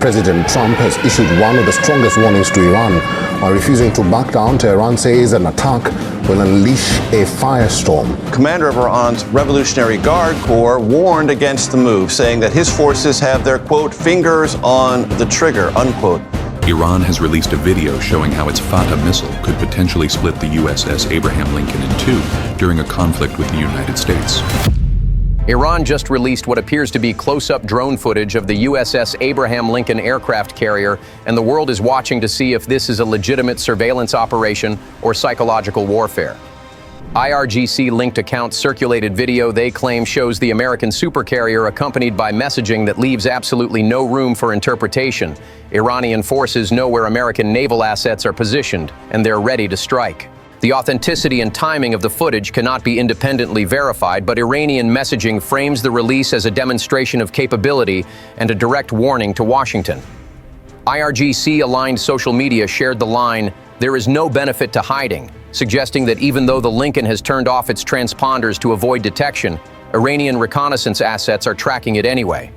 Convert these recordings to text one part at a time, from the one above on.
President Trump has issued one of the strongest warnings to Iran. By refusing to back down, Tehran says an attack will unleash a firestorm. Commander of Iran's Revolutionary Guard Corps warned against the move, saying that his forces have their, quote, fingers on the trigger, unquote. Iran has released a video showing how its Fatah missile could potentially split the USS Abraham Lincoln in two during a conflict with the United States. Iran just released what appears to be close-up drone footage of the USS Abraham Lincoln aircraft carrier, and the world is watching to see if this is a legitimate surveillance operation or psychological warfare. IRGC-linked account circulated video they claim shows the American supercarrier accompanied by messaging that leaves absolutely no room for interpretation. Iranian forces know where American naval assets are positioned, and they're ready to strike. The authenticity and timing of the footage cannot be independently verified, but Iranian messaging frames the release as a demonstration of capability and a direct warning to Washington. IRGC-aligned social media shared the line, "There is no benefit to hiding," suggesting that even though the Lincoln has turned off its transponders to avoid detection, Iranian reconnaissance assets are tracking it anyway.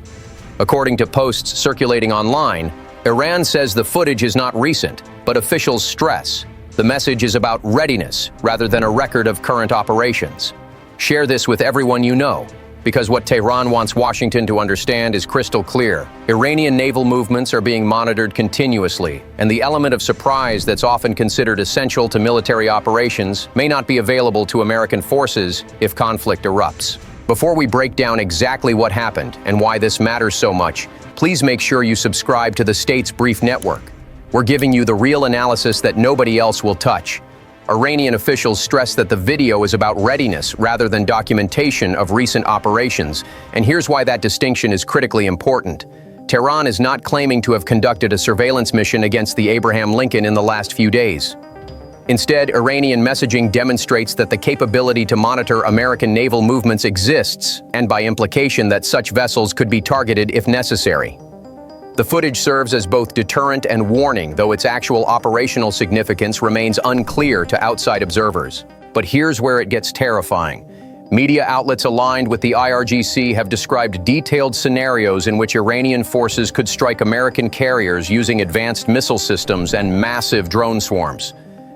According to posts circulating online, Iran says the footage is not recent, but officials stress the message is about readiness rather than a record of current operations. Share this with everyone you know, because what Tehran wants Washington to understand is crystal clear. Iranian naval movements are being monitored continuously, and the element of surprise that's often considered essential to military operations may not be available to American forces if conflict erupts. Before we break down exactly what happened and why this matters so much, please make sure you subscribe to the State's Brief Network. We're giving you the real analysis that nobody else will touch. Iranian officials stress that the video is about readiness rather than documentation of recent operations, and here's why that distinction is critically important. Tehran is not claiming to have conducted a surveillance mission against the Abraham Lincoln in the last few days. Instead, Iranian messaging demonstrates that the capability to monitor American naval movements exists, and by implication that such vessels could be targeted if necessary. The footage serves as both deterrent and warning, though its actual operational significance remains unclear to outside observers. But here's where it gets terrifying. Media outlets aligned with the IRGC have described detailed scenarios in which Iranian forces could strike American carriers using advanced missile systems and massive drone swarms.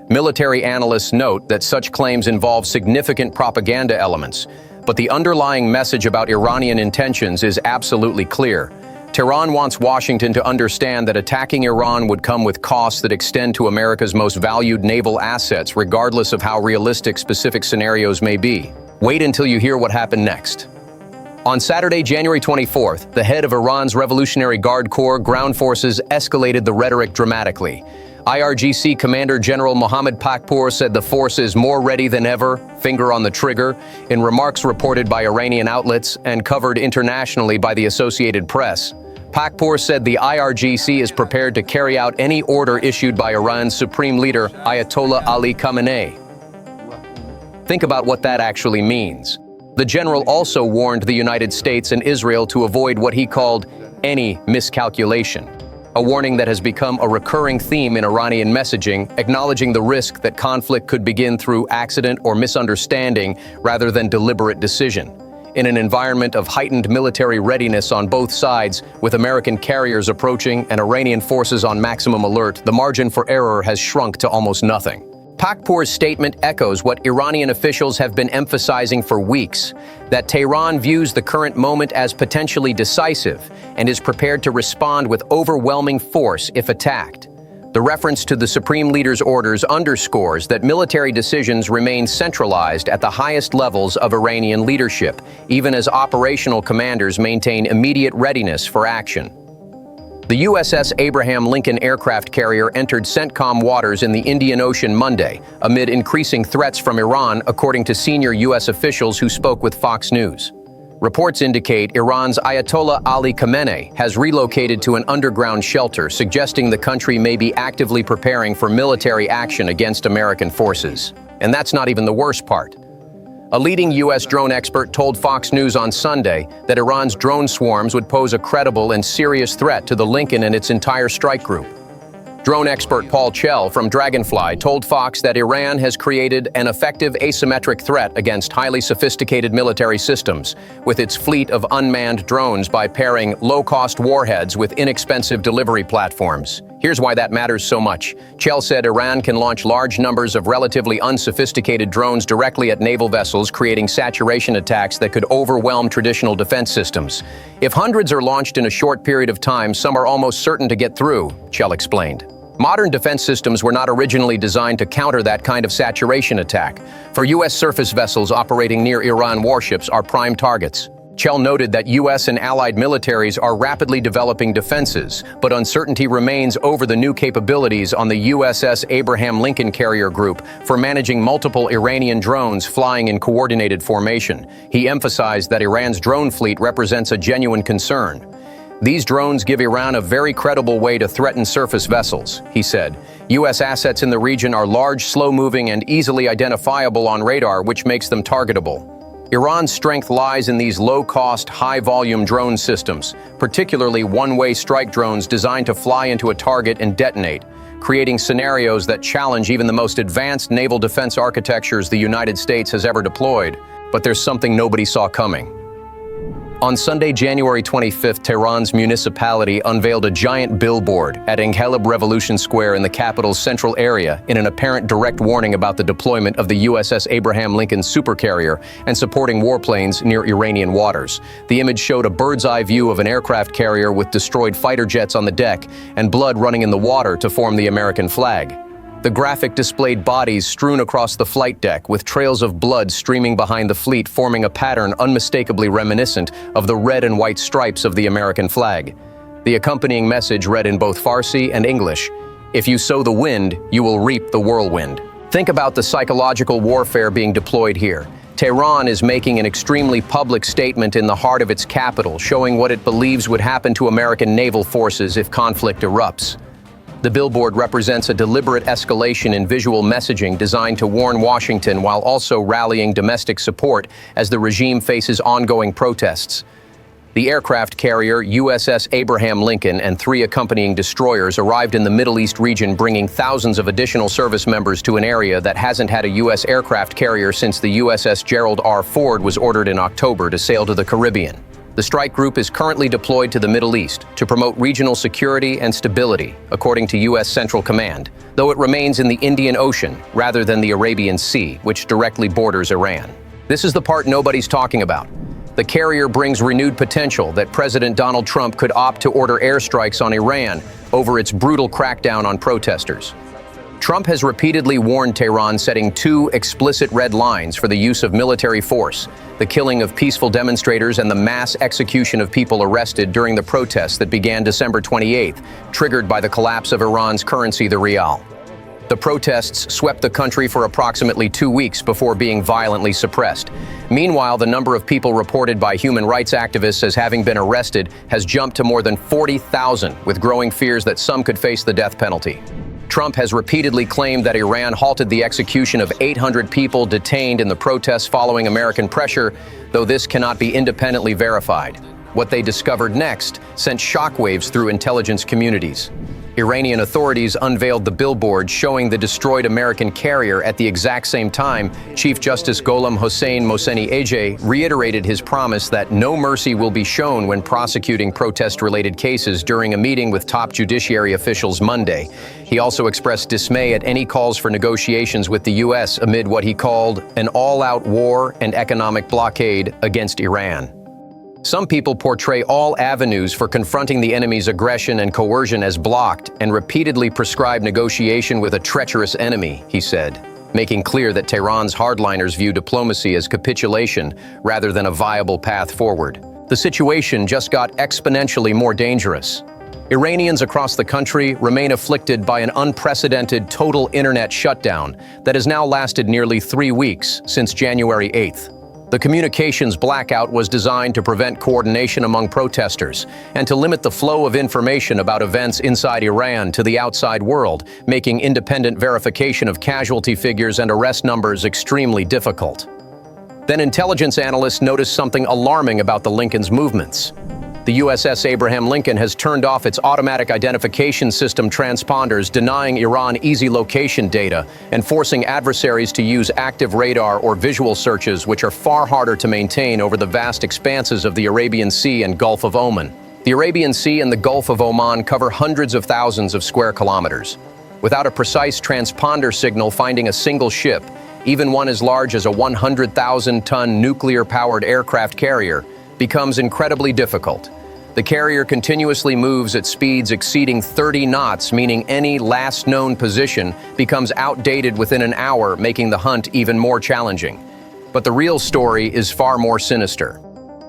Military analysts note that such claims involve significant propaganda elements, but the underlying message about Iranian intentions is absolutely clear. Tehran wants Washington to understand that attacking Iran would come with costs that extend to America's most valued naval assets, regardless of how realistic specific scenarios may be. Wait until you hear what happened next. On Saturday, January 24th, the head of Iran's Revolutionary Guard Corps ground forces escalated the rhetoric dramatically. IRGC Commander General Mohammad Pakpour said the force is more ready than ever, finger on the trigger, in remarks reported by Iranian outlets and covered internationally by the Associated Press. Pakpour said the IRGC is prepared to carry out any order issued by Iran's supreme leader, Ayatollah Ali Khamenei. Think about what that actually means. The general also warned the United States and Israel to avoid what he called any miscalculation, a warning that has become a recurring theme in Iranian messaging, acknowledging the risk that conflict could begin through accident or misunderstanding rather than deliberate decision. In an environment of heightened military readiness on both sides, with American carriers approaching and Iranian forces on maximum alert, the margin for error has shrunk to almost nothing. Pakpour's statement echoes what Iranian officials have been emphasizing for weeks, that Tehran views the current moment as potentially decisive and is prepared to respond with overwhelming force if attacked. The reference to the Supreme Leader's orders underscores that military decisions remain centralized at the highest levels of Iranian leadership, even as operational commanders maintain immediate readiness for action. The USS Abraham Lincoln aircraft carrier entered CENTCOM waters in the Indian Ocean Monday, amid increasing threats from Iran, according to senior U.S. officials who spoke with Fox News. Reports indicate Iran's Ayatollah Ali Khamenei has relocated to an underground shelter, suggesting the country may be actively preparing for military action against American forces. And that's not even the worst part. A leading U.S. drone expert told Fox News on Sunday that Iran's drone swarms would pose a credible and serious threat to the Lincoln and its entire strike group. Drone expert Paul Chell from Dragonfly told Fox that Iran has created an effective asymmetric threat against highly sophisticated military systems with its fleet of unmanned drones by pairing low-cost warheads with inexpensive delivery platforms. Here's why that matters so much. Chell said Iran can launch large numbers of relatively unsophisticated drones directly at naval vessels, creating saturation attacks that could overwhelm traditional defense systems. If hundreds are launched in a short period of time, some are almost certain to get through, Chell explained. Modern defense systems were not originally designed to counter that kind of saturation attack. For U.S. surface vessels operating near Iran warships are prime targets. Chell noted that U.S. and allied militaries are rapidly developing defenses, but uncertainty remains over the new capabilities on the USS Abraham Lincoln Carrier Group for managing multiple Iranian drones flying in coordinated formation. He emphasized that Iran's drone fleet represents a genuine concern. These drones give Iran a very credible way to threaten surface vessels, he said. U.S. assets in the region are large, slow-moving, and easily identifiable on radar, which makes them targetable. Iran's strength lies in these low-cost, high-volume drone systems, particularly one-way strike drones designed to fly into a target and detonate, creating scenarios that challenge even the most advanced naval defense architectures the United States has ever deployed. But there's something nobody saw coming. On Sunday, January 25th, Tehran's municipality unveiled a giant billboard at Engheleb Revolution Square in the capital's central area in an apparent direct warning about the deployment of the USS Abraham Lincoln supercarrier and supporting warplanes near Iranian waters. The image showed a bird's-eye view of an aircraft carrier with destroyed fighter jets on the deck and blood running in the water to form the American flag. The graphic displayed bodies strewn across the flight deck, with trails of blood streaming behind the fleet, forming a pattern unmistakably reminiscent of the red and white stripes of the American flag. The accompanying message read in both Farsi and English, "If you sow the wind, you will reap the whirlwind." Think about the psychological warfare being deployed here. Tehran is making an extremely public statement in the heart of its capital, showing what it believes would happen to American naval forces if conflict erupts. The billboard represents a deliberate escalation in visual messaging designed to warn Washington while also rallying domestic support as the regime faces ongoing protests. The aircraft carrier USS Abraham Lincoln and 3 accompanying destroyers arrived in the Middle East region, bringing thousands of additional service members to an area that hasn't had a U.S. aircraft carrier since the USS Gerald R. Ford was ordered in October to sail to the Caribbean. The strike group is currently deployed to the Middle East to promote regional security and stability, according to U.S. Central Command, though it remains in the Indian Ocean rather than the Arabian Sea, which directly borders Iran. This is the part nobody's talking about. The carrier brings renewed potential that President Donald Trump could opt to order airstrikes on Iran over its brutal crackdown on protesters. Trump has repeatedly warned Tehran, setting 2 explicit red lines for the use of military force: the killing of peaceful demonstrators and the mass execution of people arrested during the protests that began December 28th, triggered by the collapse of Iran's currency, the rial. The protests swept the country for approximately 2 weeks before being violently suppressed. Meanwhile, the number of people reported by human rights activists as having been arrested has jumped to more than 40,000, with growing fears that some could face the death penalty. Trump has repeatedly claimed that Iran halted the execution of 800 people detained in the protests following American pressure, though this cannot be independently verified. What they discovered next sent shockwaves through intelligence communities. Iranian authorities unveiled the billboard showing the destroyed American carrier at the exact same time. Chief Justice Gholam Hossein Mohseni-Ejei reiterated his promise that no mercy will be shown when prosecuting protest-related cases during a meeting with top judiciary officials Monday. He also expressed dismay at any calls for negotiations with the U.S. amid what he called an all-out war and economic blockade against Iran. Some people portray all avenues for confronting the enemy's aggression and coercion as blocked and repeatedly prescribe negotiation with a treacherous enemy, he said, making clear that Tehran's hardliners view diplomacy as capitulation rather than a viable path forward. The situation just got exponentially more dangerous. Iranians across the country remain afflicted by an unprecedented total internet shutdown that has now lasted nearly 3 weeks since January 8th. The communications blackout was designed to prevent coordination among protesters and to limit the flow of information about events inside Iran to the outside world, making independent verification of casualty figures and arrest numbers extremely difficult. Then intelligence analysts noticed something alarming about the Lincoln's movements. The USS Abraham Lincoln has turned off its automatic identification system transponders, denying Iran easy location data and forcing adversaries to use active radar or visual searches, which are far harder to maintain over the vast expanses of the Arabian Sea and Gulf of Oman. The Arabian Sea and the Gulf of Oman cover hundreds of thousands of square kilometers. Without a precise transponder signal finding a single ship, even one as large as a 100,000-ton nuclear-powered aircraft carrier, becomes incredibly difficult. The carrier continuously moves at speeds exceeding 30 knots, meaning any last known position becomes outdated within an hour, making the hunt even more challenging. But the real story is far more sinister.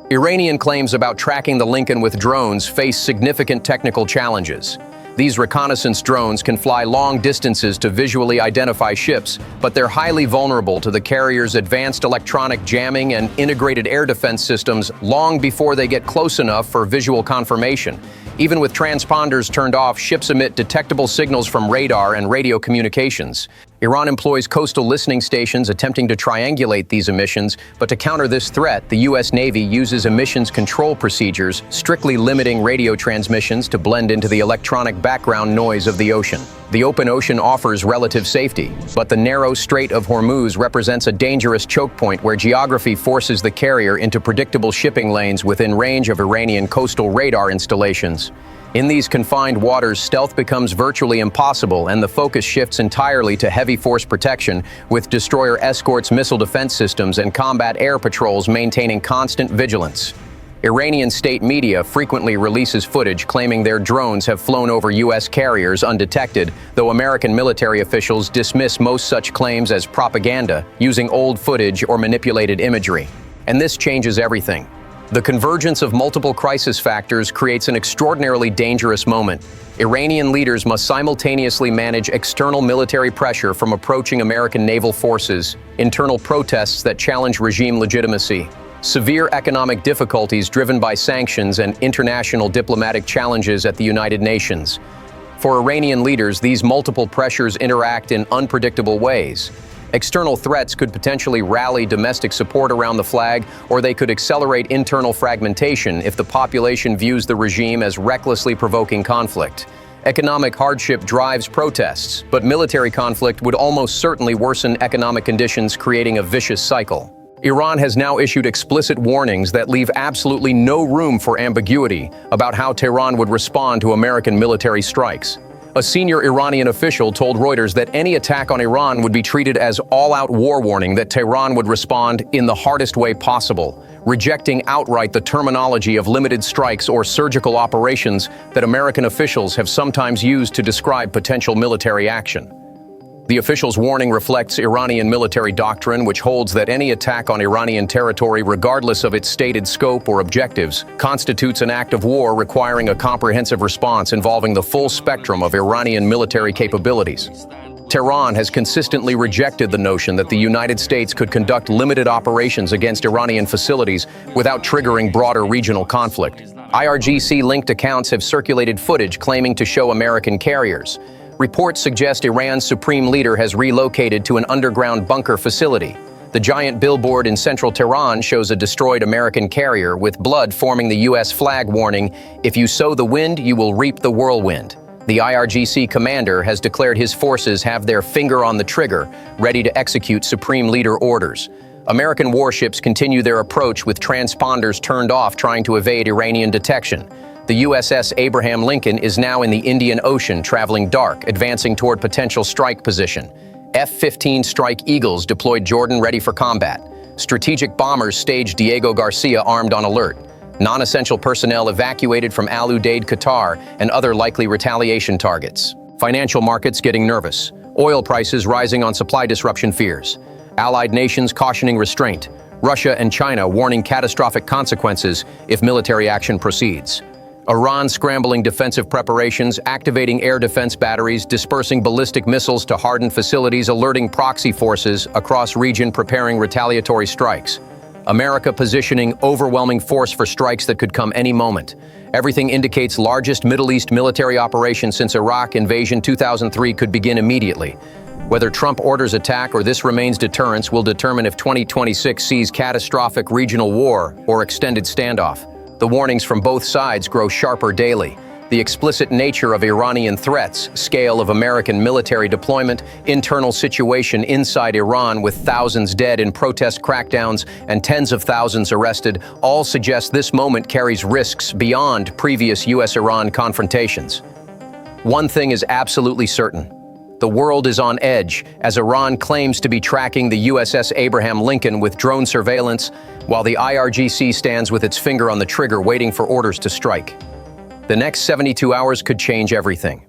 Iranian claims about tracking the Lincoln with drones face significant technical challenges. These reconnaissance drones can fly long distances to visually identify ships, but they're highly vulnerable to the carrier's advanced electronic jamming and integrated air defense systems long before they get close enough for visual confirmation. Even with transponders turned off, ships emit detectable signals from radar and radio communications. Iran employs coastal listening stations attempting to triangulate these emissions, but to counter this threat, the U.S. Navy uses emissions control procedures, strictly limiting radio transmissions to blend into the electronic background noise of the ocean. The open ocean offers relative safety, but the narrow Strait of Hormuz represents a dangerous choke point where geography forces the carrier into predictable shipping lanes within range of Iranian coastal radar installations. In these confined waters, stealth becomes virtually impossible, and the focus shifts entirely to heavy force protection, with destroyer escorts, missile defense systems, and combat air patrols maintaining constant vigilance. Iranian state media frequently releases footage claiming their drones have flown over U.S. carriers undetected, though American military officials dismiss most such claims as propaganda, using old footage or manipulated imagery. And this changes everything. The convergence of multiple crisis factors creates an extraordinarily dangerous moment. Iranian leaders must simultaneously manage external military pressure from approaching American naval forces, internal protests that challenge regime legitimacy, severe economic difficulties driven by sanctions, and international diplomatic challenges at the United Nations. For Iranian leaders, these multiple pressures interact in unpredictable ways. External threats could potentially rally domestic support around the flag, or they could accelerate internal fragmentation if the population views the regime as recklessly provoking conflict. Economic hardship drives protests, but military conflict would almost certainly worsen economic conditions, creating a vicious cycle. Iran has now issued explicit warnings that leave absolutely no room for ambiguity about how Tehran would respond to American military strikes. A senior Iranian official told Reuters that any attack on Iran would be treated as all-out war, warning that Tehran would respond in the hardest way possible, rejecting outright the terminology of limited strikes or surgical operations that American officials have sometimes used to describe potential military action. The official's warning reflects Iranian military doctrine, which holds that any attack on Iranian territory, regardless of its stated scope or objectives, constitutes an act of war requiring a comprehensive response involving the full spectrum of Iranian military capabilities. Tehran has consistently rejected the notion that the United States could conduct limited operations against Iranian facilities without triggering broader regional conflict. IRGC-linked accounts have circulated footage claiming to show American carriers. Reports suggest Iran's supreme leader has relocated to an underground bunker facility. The giant billboard in central Tehran shows a destroyed American carrier with blood forming the U.S. flag, warning, "If you sow the wind, you will reap the whirlwind." The IRGC commander has declared his forces have their finger on the trigger, ready to execute supreme leader orders. American warships continue their approach with transponders turned off, trying to evade Iranian detection. The USS Abraham Lincoln is now in the Indian Ocean, traveling dark, advancing toward potential strike position. F-15 Strike Eagles deployed Jordan, ready for combat. Strategic bombers staged Diego Garcia, armed on alert. Non-essential personnel evacuated from Al Udeid, Qatar, and other likely retaliation targets. Financial markets getting nervous. Oil prices rising on supply disruption fears. Allied nations cautioning restraint. Russia and China warning catastrophic consequences if military action proceeds. Iran scrambling defensive preparations, activating air defense batteries, dispersing ballistic missiles to hardened facilities, alerting proxy forces across region, preparing retaliatory strikes. America positioning overwhelming force for strikes that could come any moment. Everything indicates largest Middle East military operation since Iraq invasion 2003 could begin immediately. Whether Trump orders attack or this remains deterrence will determine if 2026 sees catastrophic regional war or extended standoff. The warnings from both sides grow sharper daily. The explicit nature of Iranian threats, scale of American military deployment, internal situation inside Iran with thousands dead in protest crackdowns and tens of thousands arrested, all suggest this moment carries risks beyond previous U.S.-Iran confrontations. One thing is absolutely certain. The world is on edge as Iran claims to be tracking the USS Abraham Lincoln with drone surveillance, while the IRGC stands with its finger on the trigger waiting for orders to strike. The next 72 hours could change everything.